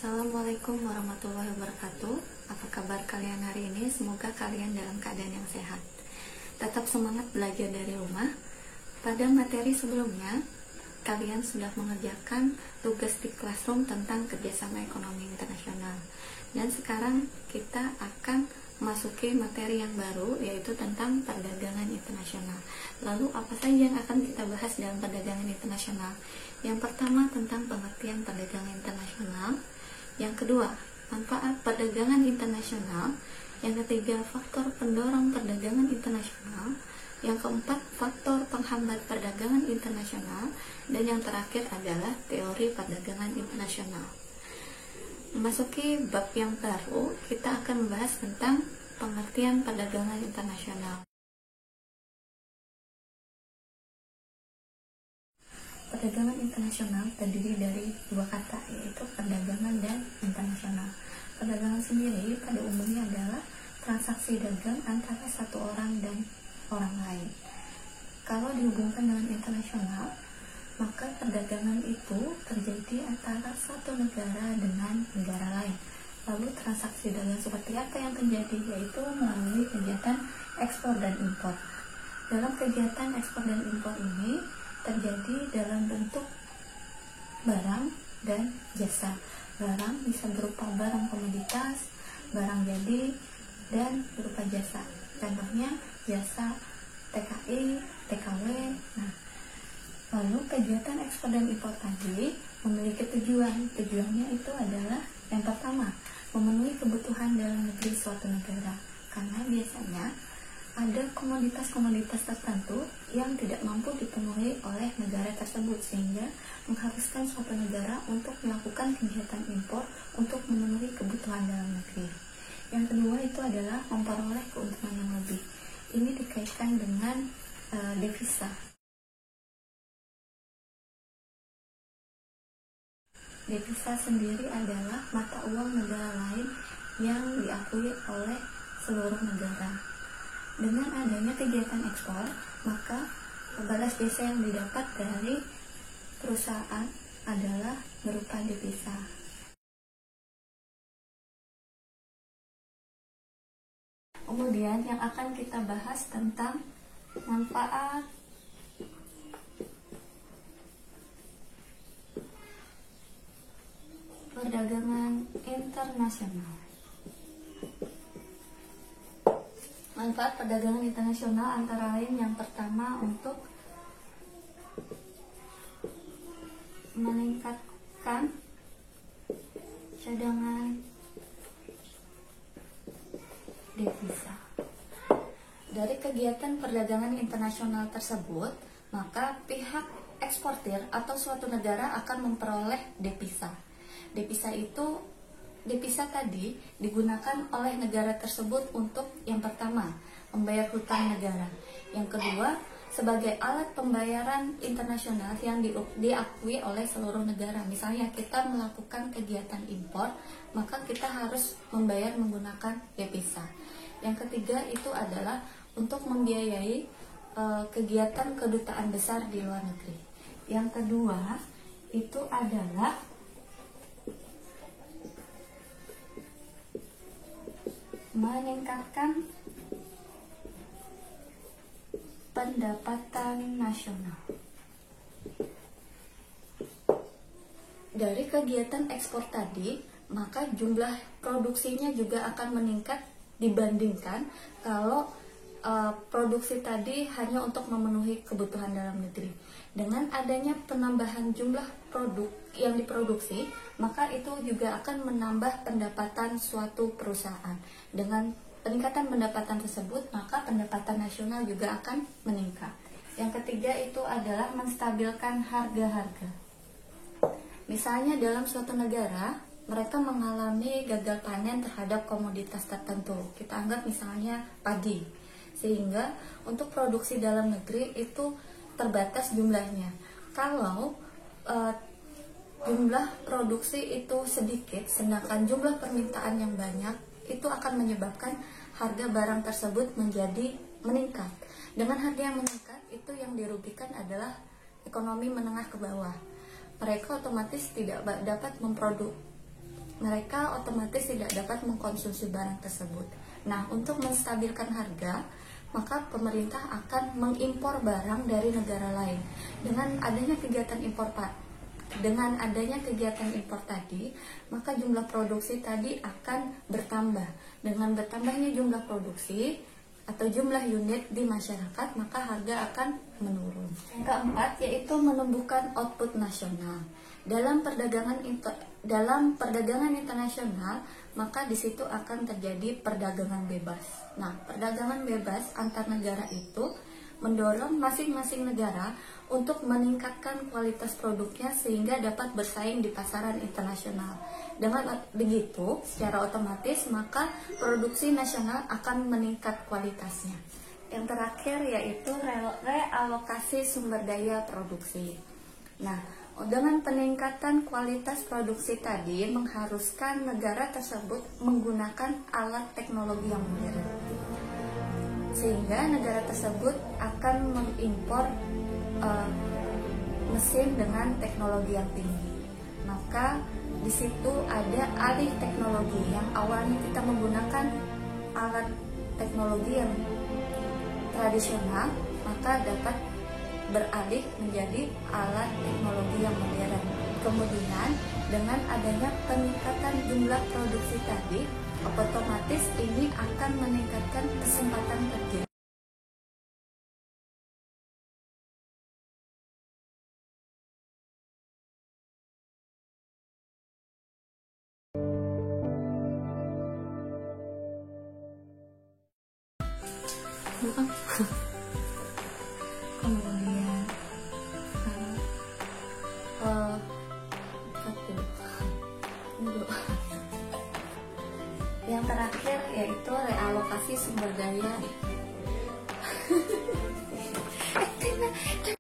Assalamualaikum warahmatullahi wabarakatuh. Apa kabar kalian hari ini? Semoga kalian dalam keadaan yang sehat. Tetap semangat belajar dari rumah. Pada materi sebelumnya, kalian sudah mengerjakan tugas di classroom tentang kerjasama ekonomi internasional. Dan sekarang kita akan memasuki materi yang baru, yaitu tentang perdagangan internasional. Lalu apa saja yang akan kita bahas dalam perdagangan internasional? Yang pertama tentang pengertian perdagangan internasional. Yang kedua, manfaat perdagangan internasional. Yang ketiga, faktor pendorong perdagangan internasional. Yang keempat, faktor penghambat perdagangan internasional. Dan yang terakhir adalah teori perdagangan internasional. Memasuki bab yang baru, kita akan membahas tentang pengertian perdagangan internasional. Perdagangan internasional terdiri dari dua kata, yaitu perdagangan dan internasional. Perdagangan sendiri pada umumnya adalah transaksi dagang antara satu orang dan orang lain. Kalau dihubungkan dengan internasional, maka perdagangan itu terjadi antara satu negara dengan negara lain. Lalu transaksi dagang seperti apa yang terjadi? Yaitu melalui kegiatan ekspor dan impor. Dalam kegiatan ekspor dan impor ini terjadi dalam bentuk barang dan jasa. Barang bisa berupa barang komoditas, barang jadi, dan berupa jasa. Contohnya jasa TKI, TKW. Nah, lalu kegiatan ekspor dan impor tadi memiliki tujuan. Tujuannya itu adalah yang pertama, memenuhi kebutuhan dalam negeri suatu negara. Karena biasanya ada komoditas-komoditas tertentu yang tidak mampu dipenuhi oleh negara tersebut, sehingga mengharuskan suatu negara untuk melakukan kegiatan impor untuk memenuhi kebutuhan dalam negeri. Yang kedua itu adalah memperoleh keuntungan yang lebih. Ini dikaitkan dengan devisa. Devisa sendiri adalah mata uang negara lain yang diakui oleh seluruh negara. Dengan adanya kegiatan ekspor, maka balas jasa yang didapat dari perusahaan adalah berupa devisa. Kemudian yang akan kita bahas tentang manfaat perdagangan internasional. Manfaat perdagangan internasional antara lain yang pertama untuk meningkatkan cadangan devisa. Dari kegiatan perdagangan internasional tersebut, maka pihak eksportir atau suatu negara akan memperoleh devisa. Devisa tadi digunakan oleh negara tersebut untuk yang pertama, membayar hutang negara. Yang kedua, sebagai alat pembayaran internasional yang diakui oleh seluruh negara. Misalnya kita melakukan kegiatan impor, maka kita harus membayar menggunakan devisa. Yang ketiga itu adalah untuk membiayai kegiatan kedutaan besar di luar negeri. Yang kedua itu adalah meningkatkan pendapatan nasional. Dari kegiatan ekspor tadi, maka jumlah produksinya juga akan meningkat dibandingkan kalau produksi tadi hanya untuk memenuhi kebutuhan dalam negeri. Dengan adanya penambahan jumlah produk yang diproduksi, maka itu juga akan menambah pendapatan suatu perusahaan. Dengan peningkatan pendapatan tersebut, maka pendapatan nasional juga akan meningkat. Yang ketiga itu adalah menstabilkan harga-harga. Misalnya dalam suatu negara, mereka mengalami gagal panen terhadap komoditas tertentu. Kita anggap misalnya padi. Sehingga untuk produksi dalam negeri itu terbatas jumlahnya. Kalau jumlah produksi itu sedikit, sedangkan jumlah permintaan yang banyak, itu akan menyebabkan harga barang tersebut menjadi meningkat. Dengan harga yang meningkat, itu yang dirugikan adalah ekonomi menengah ke bawah. Mereka otomatis tidak dapat mereka otomatis tidak dapat mengkonsumsi barang tersebut. Nah, untuk menstabilkan harga, maka pemerintah akan mengimpor barang dari negara lain. Dengan adanya kegiatan impor tadi, maka jumlah produksi tadi akan bertambah. Dengan bertambahnya jumlah produksi atau jumlah unit di masyarakat, maka harga akan menurun. Yang keempat yaitu menumbuhkan output nasional. Dalam perdagangan internasional, maka di situ akan terjadi perdagangan bebas. Nah, perdagangan bebas antar negara itu mendorong masing-masing negara untuk meningkatkan kualitas produknya sehingga dapat bersaing di pasaran internasional. Dengan begitu, secara otomatis maka produksi nasional akan meningkat kualitasnya. Yang terakhir yaitu realokasi sumber daya produksi. Nah, dengan peningkatan kualitas produksi tadi mengharuskan negara tersebut menggunakan alat teknologi yang modern, sehingga negara tersebut akan mengimpor mesin dengan teknologi yang tinggi. Maka di situ ada alih teknologi yang awalnya kita menggunakan alat teknologi yang tradisional, maka dapat beralih menjadi alat teknologi yang modern. Kemudian dengan adanya peningkatan jumlah produksi tadi, otomatis ini akan meningkatkan kesempatan kerja. Kemudian yang terakhir yaitu realokasi sumber daya